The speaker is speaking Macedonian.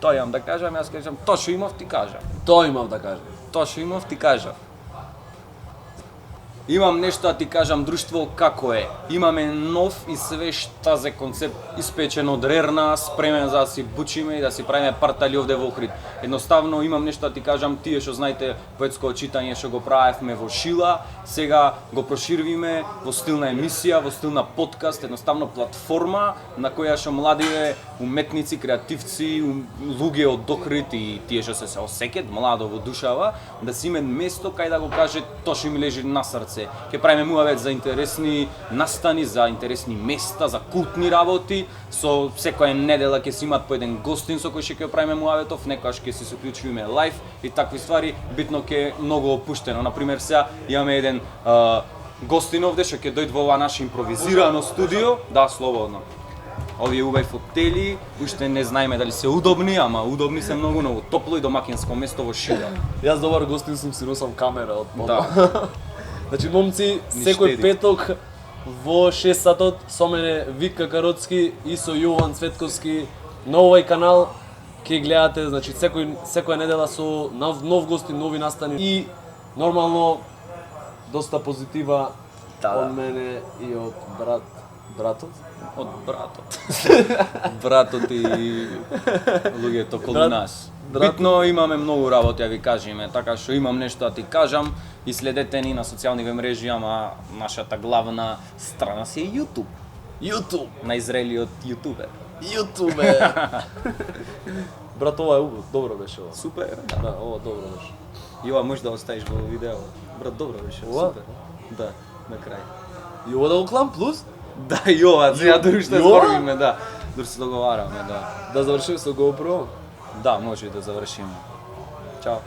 Тоа имам да кажам, јас кажам, тоа што имав ти кажа. Тоа имав да кажам. Тоа што имав ти кажав. Имам нешто да ти кажам, друштво како е. Имаме нов и свеж тазе концепт испечен од рерна, спремен за да си бучиме и да си правиме партали овде во Охрид. Едноставно имам нешто да ти кажам, тие што знаете поетско читање што го правевме во Шила, сега го проширвиме во стил на емисија, во стил на подкаст, едноставно платформа на која што младиве уметници, креативци, луѓе од Охрид и тие што се осеќаат младо во душава, да си имат место кај да го каже тоа што ми лежи на срце. Ќе правиме муавет за интересни настани, за интересни места, за култни работи. Со секоја недела ќе си имат по еден гостин со кој ќе правиме муаветов, некогаш ќе се уклучиме лајв и такви ствари. Битно ќе многу опуштено. Например, сега имаме еден гостин овде што ќе дојде во ова наше импровизирано студио. Да, слободно. Овие убави фотели, уште не знаеме дали се удобни, ама удобни се многу топло и домакинско место во Шила. Јас добар гостин сум, си носам камера од мома. Да. Значи, момци, секој петок во 6 сатот со мене Вика Кароцки и со Јован Цветковски на овој канал ќе гледате, значи секоја недела со нов гостин, нови настани и нормално доста позитива од мене и од братот. Од братот. Братот и луѓето околу нас. Битно имаме многу работи, ја ви кажеме, така што имам нешто да ти кажам и следете ни на социјалните мрежи, ама нашата главна страна си е YouTube. YouTube, Најзрелиот јутубер. Брат, ова е убаво, добро беше ова. Супер. Да, ова добро беше. И ова може да оставиш во видео. Брат, добро беше, Ова? супер. Да, на крај. И ова да го клам плюс? Да, и ова, сега дури што И ова? зборуваме, да. Дури се договараме, да. Да завршиме со GoPro? Да, може и да завршиме. Чао.